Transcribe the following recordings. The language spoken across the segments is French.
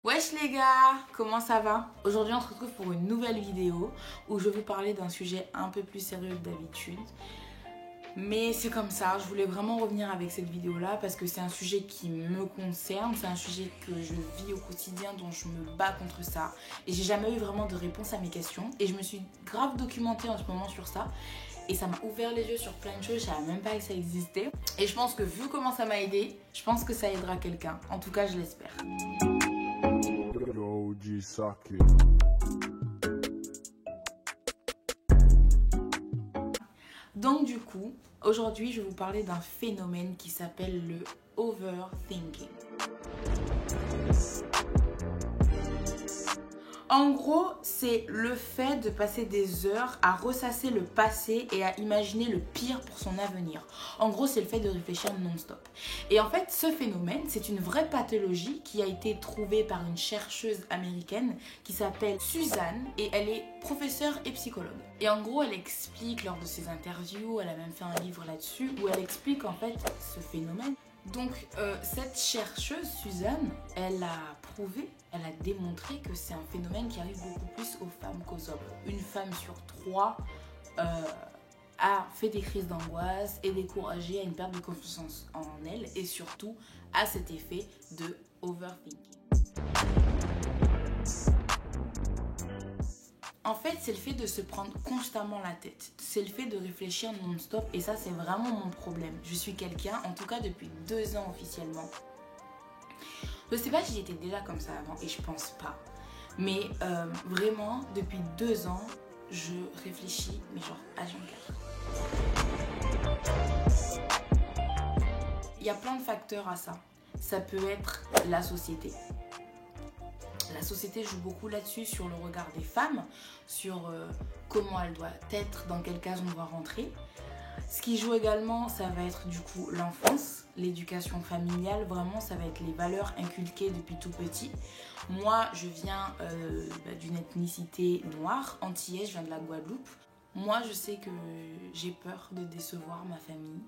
Wesh les gars, comment ça va? Aujourd'hui on se retrouve pour une nouvelle vidéo où je vais vous parler d'un sujet un peu plus sérieux que d'habitude. Mais c'est comme ça, je voulais vraiment revenir avec cette vidéo là parce que c'est un sujet qui me concerne, c'est un sujet que je vis au quotidien, dont je me bats contre ça. Et j'ai jamais eu vraiment de réponse à mes questions et je me suis grave documentée en ce moment sur ça. Et ça m'a ouvert les yeux sur plein de choses, je savais même pas que ça existait. Et je pense que vu comment ça m'a aidé, je pense que ça aidera quelqu'un. En tout cas je l'espère. Donc du coup, aujourd'hui je vais vous parler d'un phénomène qui s'appelle le overthinking. En gros, c'est le fait de passer des heures à ressasser le passé et à imaginer le pire pour son avenir. En gros, c'est le fait de réfléchir non-stop. Et en fait, ce phénomène, c'est une vraie pathologie qui a été trouvée par une chercheuse américaine qui s'appelle Suzanne et elle est professeure et psychologue. Et en gros, elle explique lors de ses interviews, elle a même fait un livre là-dessus, où elle explique en fait ce phénomène. Donc cette chercheuse Suzanne, elle a prouvé, elle a démontré que c'est un phénomène qui arrive beaucoup plus aux femmes qu'aux hommes. Une femme sur trois a fait des crises d'angoisse, est découragée, a une perte de confiance en elle et surtout a cet effet de overthinking. En fait, c'est le fait de se prendre constamment la tête. C'est le fait de réfléchir non-stop et ça, c'est vraiment mon problème. Je suis quelqu'un, en tout cas depuis 2 ans officiellement. Je sais pas si j'étais déjà comme ça avant et je pense pas. Mais vraiment, depuis 2 ans, je réfléchis, mais genre H24. Il y a plein de facteurs à ça. Ça peut être la société. La société joue beaucoup là-dessus, sur le regard des femmes, sur comment elle doit être, dans quelle case on doit rentrer. Ce qui joue également, ça va être du coup l'enfance, l'éducation familiale, vraiment ça va être les valeurs inculquées depuis tout petit. Moi, je viens d'une ethnicité noire, antillaise, je viens de la Guadeloupe. Moi, je sais que j'ai peur de décevoir ma famille.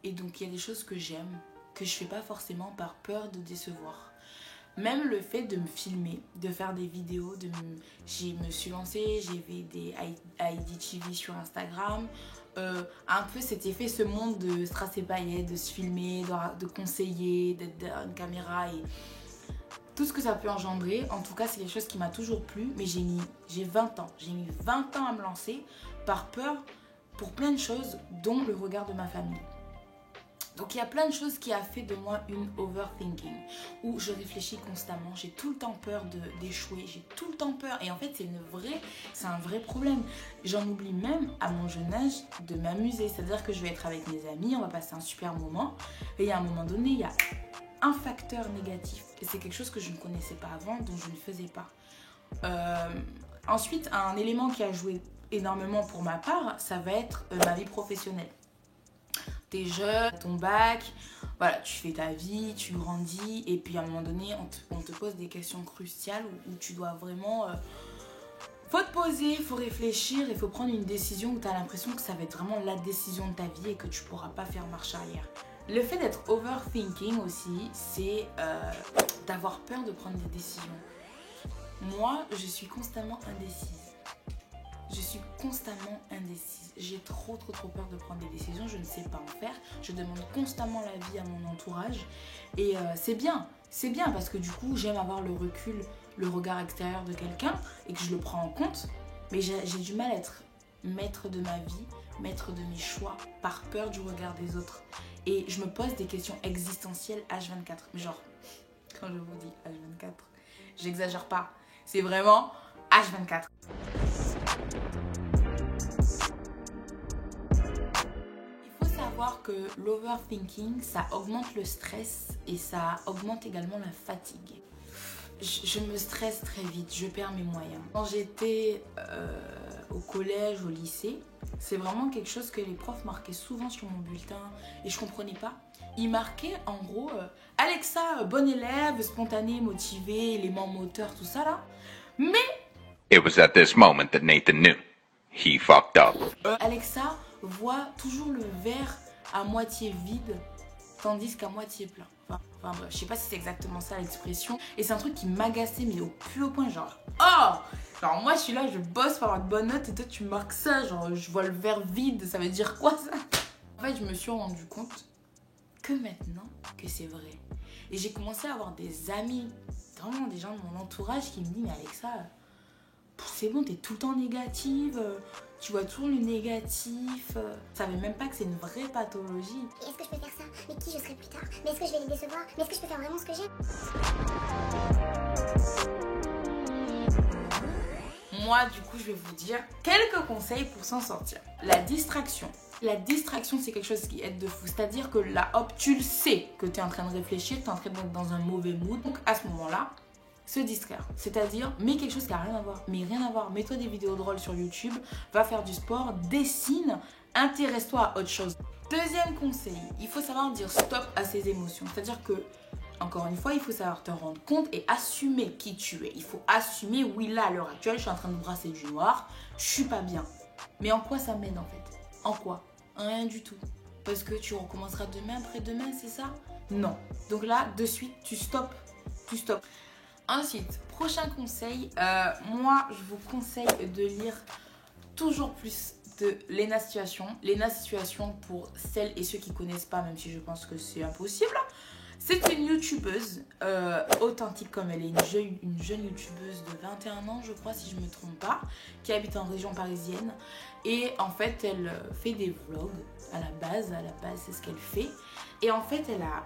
Et donc, il y a des choses que j'aime, que je fais pas forcément par peur de décevoir. Même le fait de me filmer, de faire des vidéos, je me suis lancée, j'ai fait des IGTV sur Instagram. Un peu cet effet, ce monde de strass et paillettes, de se filmer, de conseiller, d'être derrière une caméra et tout ce que ça peut engendrer. En tout cas, c'est quelque chose qui m'a toujours plu, mais j'ai 20 ans. J'ai mis 20 ans à me lancer par peur pour plein de choses, dont le regard de ma famille. Donc il y a plein de choses qui a fait de moi une overthinking, où je réfléchis constamment, j'ai tout le temps peur d'échouer, j'ai tout le temps peur et en fait c'est un vrai problème. J'en oublie même à mon jeune âge de m'amuser, c'est-à-dire que je vais être avec mes amis, on va passer un super moment et à un moment donné il y a un facteur négatif et c'est quelque chose que je ne connaissais pas avant, dont je ne faisais pas. Ensuite, un élément qui a joué énormément pour ma part, ça va être ma vie professionnelle. T'es jeune, ton bac, voilà, tu fais ta vie, tu grandis et puis à un moment donné on te pose des questions cruciales où tu dois vraiment faut te poser, faut réfléchir, il faut prendre une décision où tu as l'impression que ça va être vraiment la décision de ta vie et que tu pourras pas faire marche arrière. Le fait d'être overthinking aussi, c'est d'avoir peur de prendre des décisions. Moi, je suis constamment indécise. Je suis constamment indécise. J'ai trop peur de prendre des décisions. Je ne sais pas en faire. Je demande constamment l'avis à mon entourage. Et c'est bien parce que du coup, j'aime avoir le recul, le regard extérieur de quelqu'un et que je le prends en compte. Mais j'ai du mal à être maître de ma vie, maître de mes choix, par peur du regard des autres. Et je me pose des questions existentielles H24. Mais genre, quand je vous dis H24, j'exagère pas. C'est vraiment H24. Que l'overthinking, ça augmente le stress et ça augmente également la fatigue. Je me stresse très vite, je perds mes moyens. Quand j'étais au collège, au lycée, c'est vraiment quelque chose que les profs marquaient souvent sur mon bulletin et je comprenais pas. Ils marquaient en gros Alexa, bonne élève, spontanée, motivée, élément moteur, tout ça là. Mais It was at this moment that Nathan knew. He fucked up. Alexa voit toujours le verre à moitié vide, tandis qu'à moitié plein. Enfin bref, je sais pas si c'est exactement ça l'expression. Et c'est un truc qui m'agaçait, mais au plus haut point, genre, oh! Genre moi je suis là, je bosse pour avoir de bonnes notes et toi tu marques ça, genre je vois le verre vide, ça veut dire quoi ça? En fait, je me suis rendu compte que maintenant que c'est vrai. Et j'ai commencé à avoir des amis, vraiment des gens de mon entourage qui me disent, mais Alexa, c'est bon, t'es tout le temps négative, tu vois toujours le négatif. Je savais même pas que c'est une vraie pathologie. Est-ce que je peux faire ça? Mais qui je serai plus tard? Mais est-ce que je vais les décevoir? Mais est-ce que je peux faire vraiment ce que j'aime? Moi, du coup, je vais vous dire quelques conseils pour s'en sortir. La distraction. La distraction, c'est quelque chose qui aide de fou. C'est-à-dire que là, hop, tu le sais que tu es en train de réfléchir, tu es en train d'être dans un mauvais mood. Donc, à ce moment-là, se distraire. C'est-à-dire, mets quelque chose qui n'a rien à voir. Mais rien à voir. Mets-toi des vidéos drôles sur YouTube, va faire du sport, dessine, intéresse-toi à autre chose. Deuxième conseil, il faut savoir dire stop à ses émotions. C'est-à-dire que, encore une fois, il faut savoir te rendre compte et assumer qui tu es. Il faut assumer, oui, là, à l'heure actuelle, je suis en train de brasser du noir, je suis pas bien. Mais en quoi ça m'aide en fait? En quoi? Rien du tout. Parce que tu recommenceras demain, après-demain, c'est ça? Non. Donc là, de suite, tu stops. Tu stops. Ensuite, prochain conseil, moi, je vous conseille de lire toujours plus de Léna Situation. Léna Situation, pour celles et ceux qui ne connaissent pas, même si je pense que c'est impossible, c'est une youtubeuse authentique comme elle est, une jeune youtubeuse de 21 ans, je crois, si je ne me trompe pas, qui habite en région parisienne. Et en fait, elle fait des vlogs à la base, c'est ce qu'elle fait. Et en fait, elle a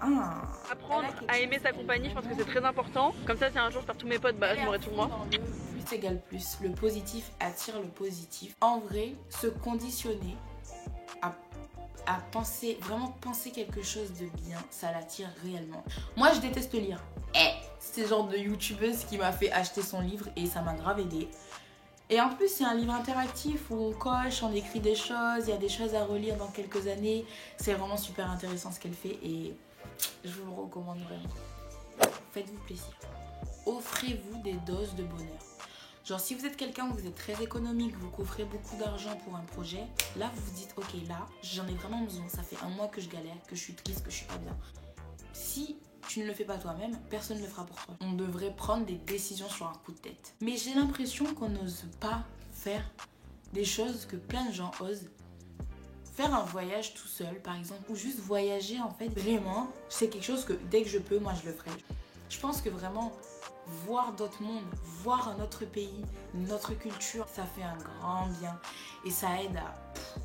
apprendre à aimer sa compagnie, je pense que c'est très important. Comme ça, si un jour je perds tous mes potes, bah je m'aurai tout moi. Plus égale plus. Le positif attire le positif. En vrai, se conditionner à penser, vraiment penser quelque chose de bien, ça l'attire réellement. Moi, je déteste lire. C'est le genre de youtubeuse qui m'a fait acheter son livre et ça m'a grave aidé. Et en plus, c'est un livre interactif où on coche, on écrit des choses, il y a des choses à relire dans quelques années. C'est vraiment super intéressant ce qu'elle fait et je vous le recommande vraiment. Faites-vous plaisir. Offrez-vous des doses de bonheur. Genre, si vous êtes quelqu'un où vous êtes très économique, vous coffrez beaucoup d'argent pour un projet, là, vous vous dites, ok, là, j'en ai vraiment besoin. Ça fait un mois que je galère, que je suis triste, que je suis pas bien. Si tu ne le fais pas toi-même, personne ne le fera pour toi. On devrait prendre des décisions sur un coup de tête. Mais j'ai l'impression qu'on n'ose pas faire des choses que plein de gens osent. Faire un voyage tout seul, par exemple, ou juste voyager, en fait, vraiment, c'est quelque chose que dès que je peux, moi, je le ferai. Je pense que vraiment, voir d'autres mondes, voir un autre pays, notre culture, ça fait un grand bien. Et ça aide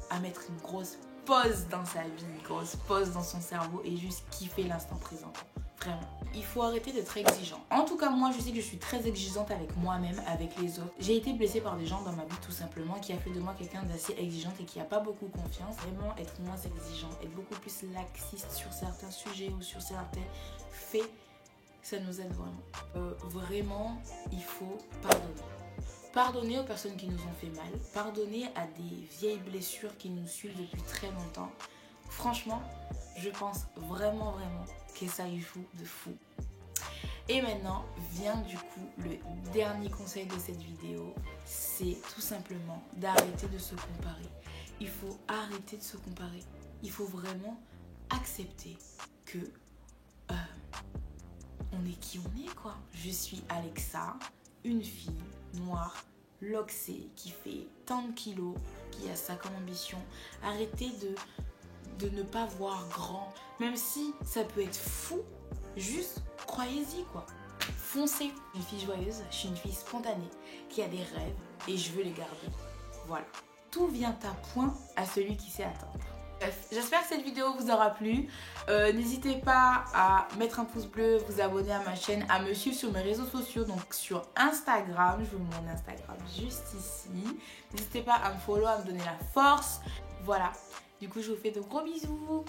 à mettre une grosse pause dans sa vie, une grosse pause dans son cerveau et juste kiffer l'instant présent. Vraiment. Il faut arrêter d'être exigeant. En tout cas, moi, je sais que je suis très exigeante avec moi-même, avec les autres. J'ai été blessée par des gens dans ma vie, tout simplement, qui a fait de moi quelqu'un d'assez exigeante et qui n'a pas beaucoup confiance. Vraiment, être moins exigeant, être beaucoup plus laxiste sur certains sujets ou sur certains faits, ça nous aide vraiment. Vraiment, il faut pardonner. Pardonner aux personnes qui nous ont fait mal. Pardonner à des vieilles blessures qui nous suivent depuis très longtemps. Franchement, je pense vraiment que ça y joue de fou. Et maintenant, vient du coup le dernier conseil de cette vidéo. C'est tout simplement d'arrêter de se comparer. Il faut arrêter de se comparer. Il faut vraiment accepter que on est qui on est, quoi. Je suis Alexa, une fille noire, loxée, qui fait tant de kilos, qui a ça comme ambition. Arrêtez de ne pas voir grand. Même si ça peut être fou, juste croyez-y, quoi. Foncez. Je suis une fille joyeuse, je suis une fille spontanée, qui a des rêves et je veux les garder. Voilà. Tout vient à point à celui qui sait attendre. Bref, j'espère que cette vidéo vous aura plu. N'hésitez pas à mettre un pouce bleu, vous abonner à ma chaîne, à me suivre sur mes réseaux sociaux, donc sur Instagram. Je vous mets mon Instagram juste ici. N'hésitez pas à me follow, à me donner la force. Voilà. Du coup, je vous fais de gros bisous.